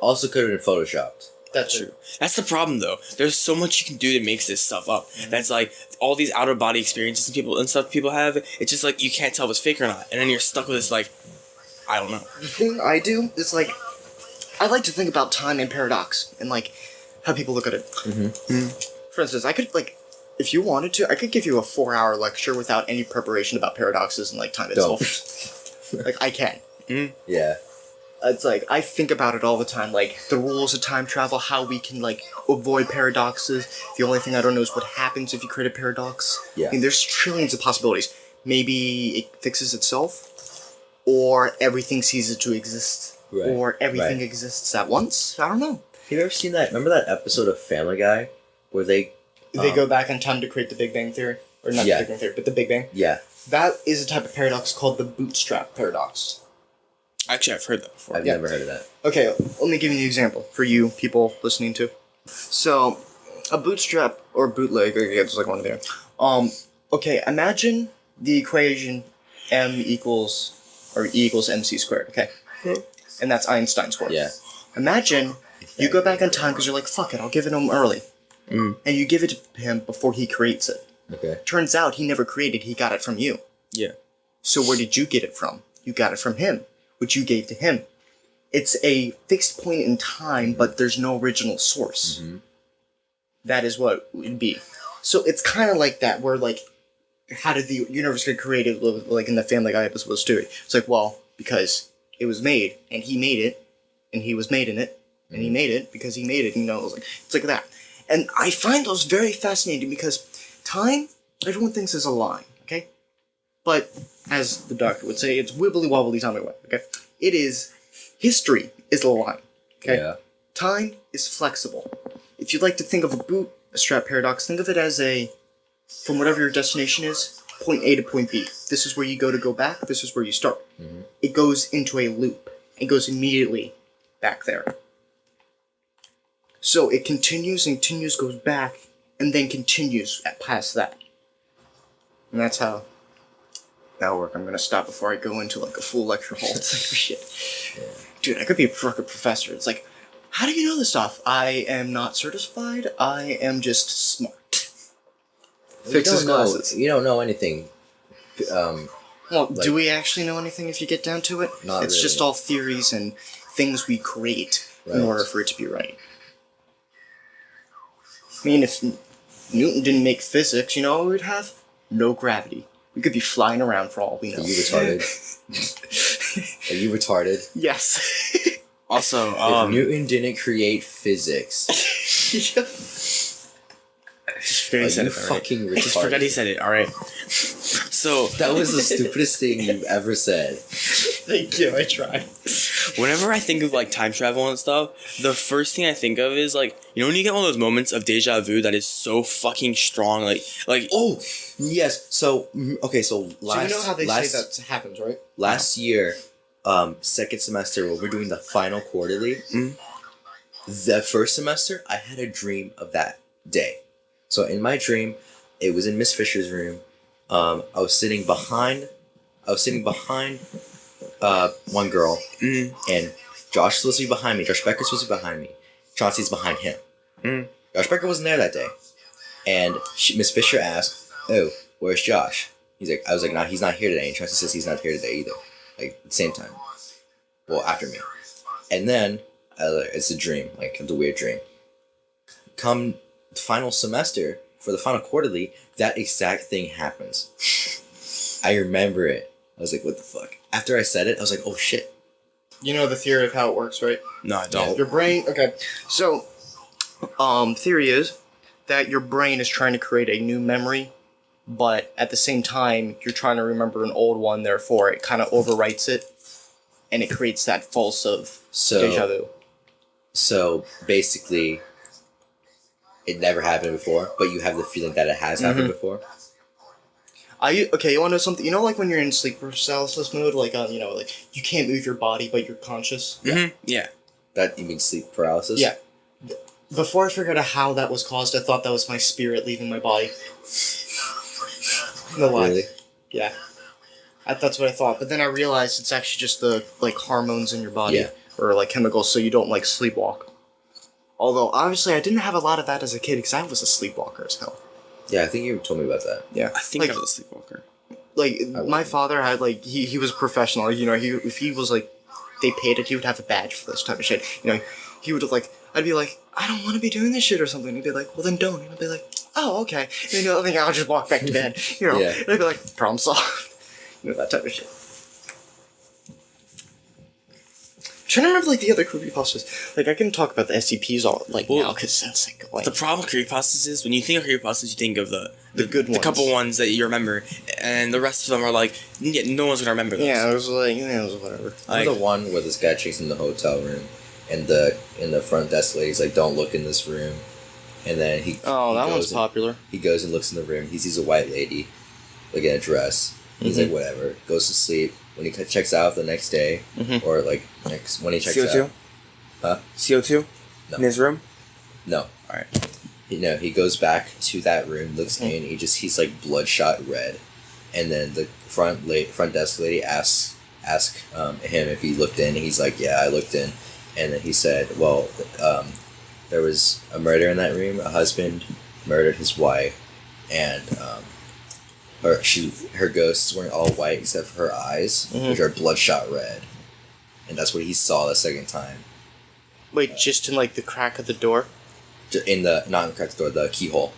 Also could have been photoshopped. That's True. That's the problem, though. There's so much you can do to make this stuff up. That's all these outer body experiences and stuff people have. It's just you can't tell if it's fake or not, and then you're stuck with this I don't know. The thing I do is I like to think about time and paradox and how people look at it. Mm-hmm. For instance, I could if you wanted to, I could give you a 4-hour lecture without any preparation about paradoxes and time Don't. itself. I can. Yeah. It's I think about it all the time, the rules of time travel, how we can avoid paradoxes. The only thing I don't know is what happens if you create a paradox. Yeah. I mean, there's trillions of possibilities. Maybe it fixes itself, or everything ceases to exist, Right. or everything Right. exists at once. I don't know. Have you ever seen that? Remember that episode of Family Guy where they They go back in time to create the Big Bang Theory, or not Yeah. the Big Bang Theory, but the Big Bang. Yeah. That is a type of paradox called the bootstrap paradox. Actually, I've heard that before. I've Yeah. never heard of that. Okay, let me give you an example for you people listening to. So, a bootstrap or bootleg, I guess one of there. Okay, imagine the equation E equals mc squared, okay? And that's Einstein's square. Yeah. Imagine you go back in time because you're fuck it, I'll give it to him early. Mm. And you give it to him before he creates it. Okay. Turns out he never created, he got it from you. Yeah. So where did you get it from? You got it from him, which you gave to him. It's a fixed point in time, but there's no original source. Mm-hmm. That is what it would be. So it's kind of like that, where how did the universe get created, in the Family Guy episode too? It's well, because it was made, and he made it, and he was made in it, and he made it because he made it, it's like that. And I find those very fascinating because time, everyone thinks is a line, okay? But, as the doctor would say, it's wibbly wobbly timey wimey, okay? It is, history is a line, okay? Yeah. Time is flexible. If you'd like to think of a bootstrap paradox, think of it as from whatever your destination is, point A to point B. This is where you go back, this is where you start. Mm-hmm. It goes into a loop. It goes immediately back there. So it continues and continues, goes back, and then continues past that. And that's how that'll work. I'm gonna stop before I go into like a full lecture hall. It's like, shit. Yeah. Dude, I could be a fucking professor. It's like, how do you know this stuff? I am not certified. I am just smart. Fixes glasses. You don't know anything. Well, do we actually know anything if you get down to it? Not it's really. just all theories and things we create in order for it to be right. I mean, if Newton didn't make physics, you know what we'd have? No gravity. We could be flying around for all we know. Are you retarded? Are you retarded? Yes. Also, If Newton didn't create physics, just forget he said you it. Alright? fucking retarded. Just forget he said it. All right. So That was the stupidest thing you've ever said. Thank you, I tried. whenever I think of like time travel and stuff, the first thing I think of is like, you know when you get one of those moments of deja vu that is so fucking strong, like Oh, yes. So okay. So last, So you know how they last, say that happens, right? last year, second semester when we're doing the final quarterly, the first semester I had a dream of that day. So in my dream, it was in Miss Fisher's room. I was sitting behind one girl, and Josh was supposed to be behind me. Josh Becker's supposed to be behind me. Chauncey's behind him. Josh Becker wasn't there that day, and Miss Fisher asked, "Oh, where's Josh?" I was like, "Nah, he's not here today." And Chauncey says he's not here today either. Like at the same time. Well, after me, and then it's a dream, like it's a weird dream. Come the final semester for the final quarterly, that exact thing happens. I remember it. I was like, what the fuck? After I said it, I was like, oh shit. You know the theory of how it works, right? no, I don't. Your brain, okay. So, theory is that your brain is trying to create a new memory, but at the same time, you're trying to remember an old one, therefore it kind of overwrites it, and it creates that false of deja vu. So basically, it never happened before, but you have the feeling that it has happened before. Okay, you want to know something? You know, like when you're in sleep paralysis mode, like you know, like you can't move your body, but you're conscious. Yeah. That you mean sleep paralysis? Yeah. Before I figured out how that was caused, I thought that was my spirit leaving my body. No lie. Really? Yeah. That's what I thought, but then I realized it's actually just the like hormones in your body or like chemicals, so you don't like sleepwalk. Although obviously I didn't have a lot of that as a kid because I was a sleepwalker as hell. Yeah, I think you told me about that. Yeah, I think like, I was a sleepwalker. Like my father had like he was a professional. You know, if he was like they paid it, he would have a badge for this type of shit. You know, he would like I'd be like, I don't want to be doing this shit or something. He'd be like, well then don't. And I'd be like, oh okay. And then the other thing, I'll just walk back to bed. You know, and I'd be like, problem solved. You know, that type of shit. I'm trying to remember like the other creepypastas. Like I can talk about the SCPs all like now because that's like The problem with creepypastas is when you think of creepypastas, you think of the good ones. the couple ones that you remember, and the rest of them are like, no one's gonna remember those. Yeah, it was like it was whatever. Like, the one where this guy checks in the hotel room, and the front desk lady's like, "Don't look in this room," and then he that one's popular. He goes and looks in the room. He sees a white lady, like in a dress. He's like, whatever. Goes to sleep. When he checks out the next day, or like when he checks CO2? out, huh? CO2? No. In his room? No. All right. He goes back to that room, looks in. He's like bloodshot red, and then the front desk lady asks him if he looked in. He's like, yeah, I looked in, and then he said, well, there was a murder in that room. A husband murdered his wife, and her ghost is wearing all white except for her eyes, which are bloodshot red, and that's what he saw the second time. Wait, just in like the crack of the door? Not in the crack of the door, the keyhole.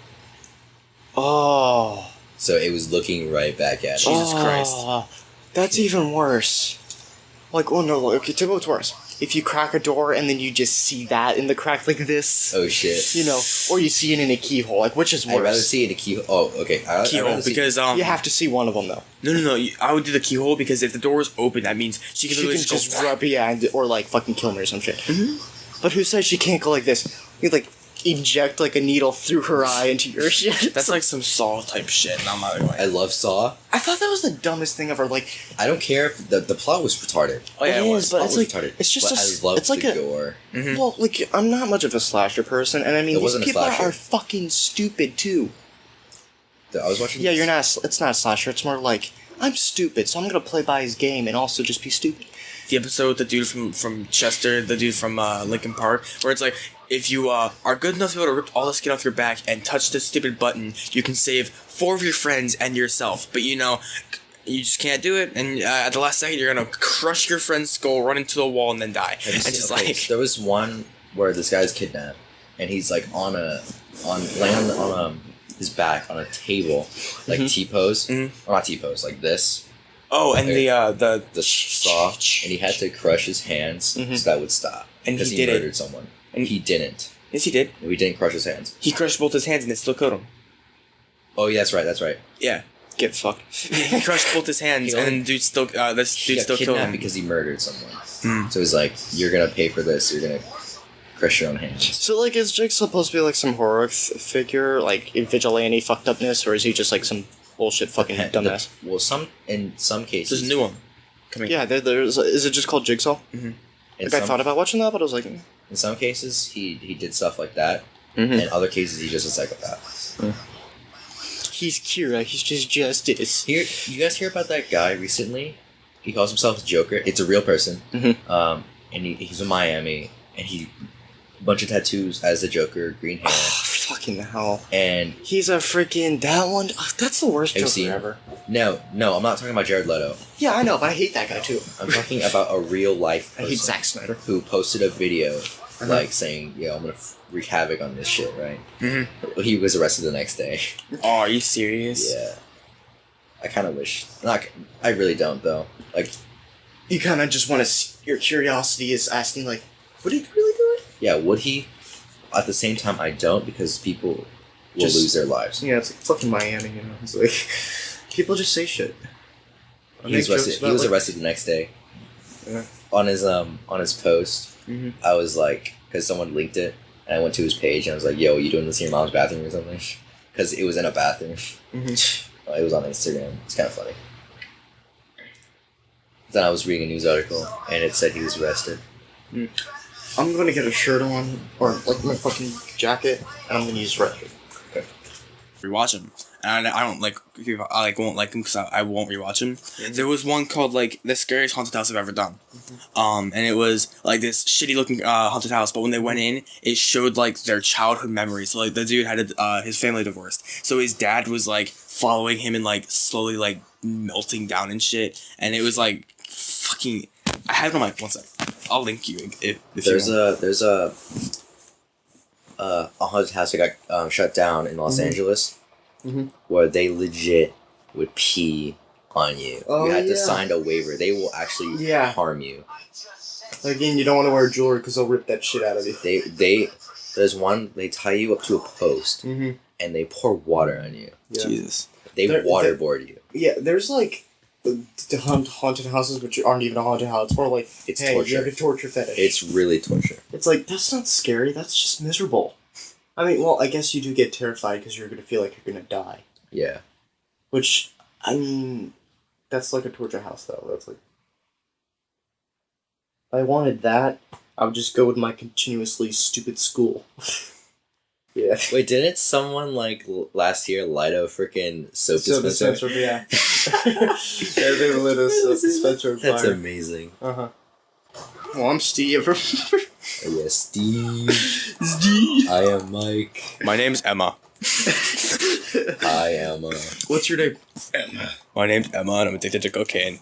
Oh. So it was looking right back at him. Jesus Christ. That's even worse. Like, oh no, okay, tell me what's worse. If you crack a door and then you just see that in the crack like this. Oh shit. You know, or you see it in a keyhole. Like, which is worse? I'd rather see it in a keyhole. Oh, okay. Keyhole, because you have to see one of them though. No. I would do the keyhole because if the door is open, that means she can literally just rub or like fucking kill me or some shit. But who says she can't go like this? You like inject like a needle through her eye into your shit. That's like some Saw type shit. And I'm not going. I love Saw. I thought that was the dumbest thing ever. Like, I don't care if the plot was retarded. Oh yeah, it is, but it's like retarded. it's just but I love it's like the a gore. Mm-hmm. well, like I'm not much of a slasher person, and I mean It these wasn't a people slasher. are fucking stupid too. I was watching. Yeah, you're not. It's not a slasher. It's more like I'm stupid, so I'm gonna play by his game and also just be stupid. The episode with the dude from Chester, the dude from Linkin Park, where it's like, if you are good enough to be able to rip all the skin off your back and touch this stupid button, you can save 4 of your friends and yourself. But you just can't do it, and at the last second, you're gonna crush your friend's skull, run into the wall, and then die. And just like there was one where this guy's kidnapped, and he's like laying on his back on a table, like T-pose, or not T-pose, like this. Oh, and the saw, and he had to crush his hands so that would stop. And because he murdered someone. And he didn't. Yes, he did. No, he didn't crush his hands. He crushed both his hands and it still killed him. Oh, yeah, that's right. Yeah. Get fucked. He crushed both his hands, and then this dude still killed him because he murdered someone. So he's like, "You're gonna pay for this. You're gonna crush your own hands." So like, is Jake supposed to be like some horror figure, like in vigilante fucked upness, or is he just like some bullshit fucking dumbass? In some cases, there's a new one coming. Yeah, there's. Is it just called Jigsaw? Mm-hmm. Like I thought about watching that, but I was like, in some cases he did stuff like that. In other cases, he's just a psychopath. He's Kira. He's just justice. You guys hear about that guy recently? He calls himself Joker. It's a real person. And he's in Miami, and he a bunch of tattoos as the Joker, green hair. Fucking hell. And he's a freaking that one. That's the worst Joker ever. No, I'm not talking about Jared Leto. Yeah, I know, but I hate that guy too. I'm talking about a real life person. I hate Zack Snyder. Who posted a video like saying, "Yeah, I'm gonna wreak havoc on this shit," right? He was arrested the next day. Oh, are you serious? Yeah. I kind of wish. I really don't though. Like, you kind of just want to. Your curiosity is asking, like, would he really do it? Yeah, would he? At the same time, I don't, because people will lose their lives. Yeah, it's like fucking Miami, you know. It's like people just say shit. He was arrested the next day. Yeah. On his post, I was like, because someone linked it, and I went to his page and I was like, "Yo, you doing this in your mom's bathroom or something?" Because it was in a bathroom. It was on Instagram. It's kind of funny. Then I was reading a news article and it said he was arrested. I'm gonna get a shirt on, or like my fucking jacket, and I'm gonna use red. Okay. Rewatch them, and I don't like. I won't like them because I won't rewatch them. There was one called like the scariest haunted house I've ever done, and it was like this shitty looking haunted house. But when they went in, it showed like their childhood memories. So like the dude had his family divorced, so his dad was like following him and like slowly like melting down and shit, and it was like fucking. I had it on my one sec. I'll link you if there's you want. There's a haunted house that got shut down in Los Angeles, where they legit would pee on you. You had to sign a waiver. They will actually harm you. Again, you don't want to wear jewelry because they'll rip that shit out of you. There's one, they tie you up to a post and they pour water on you. Yeah. Jesus. They waterboard you. Yeah, there's like the haunted houses, which aren't even a haunted house. It's more like, it's torture. You have a torture fetish. It's really torture. It's like, that's not scary, that's just miserable. I mean, well, I guess you do get terrified because you're going to feel like you're going to die. Yeah. Which, I mean, that's like a torture house, though. That's like... If I wanted that, I would just go with my continuously stupid school. Yeah. Wait, didn't someone like last year light a freaking soap dispenser? Yeah. Yeah, they lit a soap dispenser on fire. That's amazing. Well, I'm Steve. Yes, Steve. I am Mike. My name's Emma. Hi, Emma. What's your name? Emma. My name's Emma, and I'm addicted to cocaine.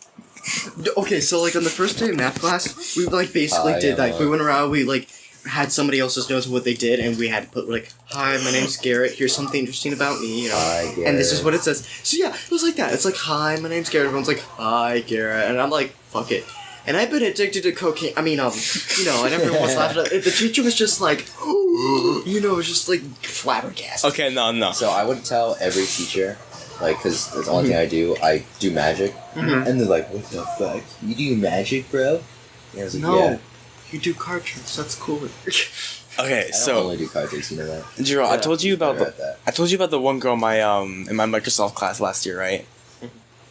Okay, so like on the first day of math class, we like basically did like we went around, we like had somebody else's notes of what they did, and we had to put like, "Hi, my name's Garrett. Here's something interesting about me," you know. Hi, Garrett. And this is what it says. So yeah, it was like that. It's like, "Hi, my name's Garrett." Everyone's like, "Hi, Garrett," and I'm like, "Fuck it." And I've been addicted to cocaine. I mean, you know, and everyone was laughing. The teacher was just like, you know, it was just like flabbergasted. Okay, no. So I would tell every teacher, like, because that's the only thing I do magic. And they're like, "What the fuck? You do magic, bro?" And I was like, No. "Yeah." You do card tricks. That's cool. Okay, I so don't only do card tricks, you know that. Jiro, I told you about better at that. I told you about the one girl in my Microsoft class last year, right?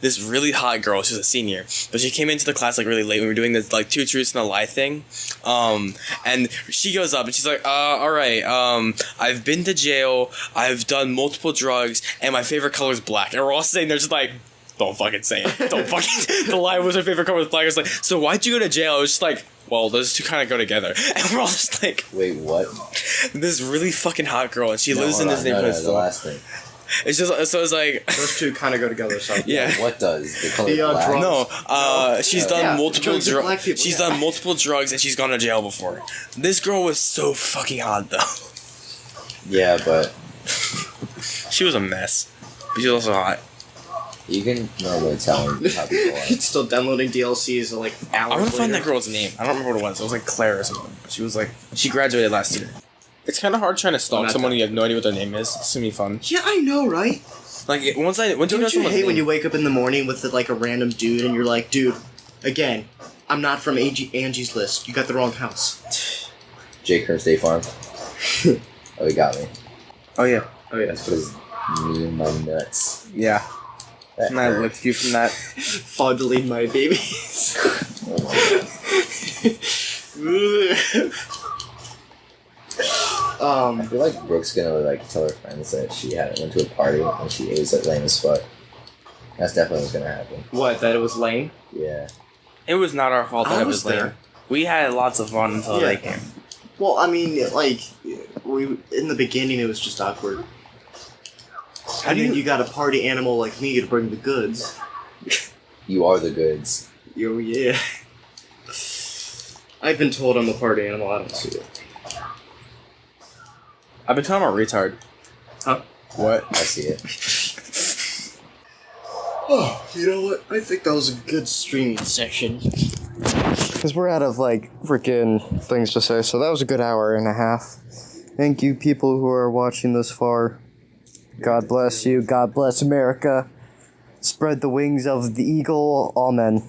This really hot girl, she was a senior, but she came into the class like really late when we were doing this like 2 truths and a lie thing, and she goes up and she's like, all right, I've been to jail, I've done multiple drugs, and my favorite color is black. And we're all sitting there just like, don't fucking say it, don't fucking. The lie was her favorite color was black. It's like, so why'd you go to jail? It was just like, well, those two kind of go together, and we're all just like, Wait, what? this really fucking hot girl, and she lives in hold this on, neighborhood. the still. last thing. It's just so it's like. Those two kind of go together. So Yeah. What does? The color The, black? drugs. No, she's done Yeah, multiple drugs are drugs. black people, She's yeah. done multiple drugs and she's gone to jail before. This girl was so fucking hot though. Yeah, but She was a mess, but she was also hot. you can normally tell how people are. It's still downloading DLCs like hours I want to find later. that girl's name. I don't remember what it was. It was like Claire or something. She was like she graduated last year. It's kind of hard trying to stalk Not someone that. and you have no idea what their name is. It's gonna be fun. Yeah, I know, right? Like once you know Don't you someone's hate name, when you wake up in the morning with like a random dude and you're like, dude, again, I'm not from Angie's List. You got the wrong house. Jake from State Farm. Oh, he got me. Oh yeah, That's what his me and my nuts. yeah. That And I hurt. licked you from that. Fondling my babies. I feel like Brooke's gonna like tell her friends that she went to a party and she ate like lame as fuck. That's definitely what's gonna happen. What? That it was lame? Yeah. It was not our fault that I it was was there. lame. We had lots of fun until Yeah. they came. Well, I mean, like, we in the beginning it was just awkward. How do you got a party animal like me to bring the goods? You are the goods. Yo, yeah. I've been told I'm a party animal. I don't see it. I've been talking about retard. Huh? What? I see it. Oh, you know what? I think that was a good streaming section. Because we're out of, like, freaking things to say, so that was a good hour and a half. Thank you, people who are watching this far. God bless you. God bless America. Spread the wings of the eagle. Amen.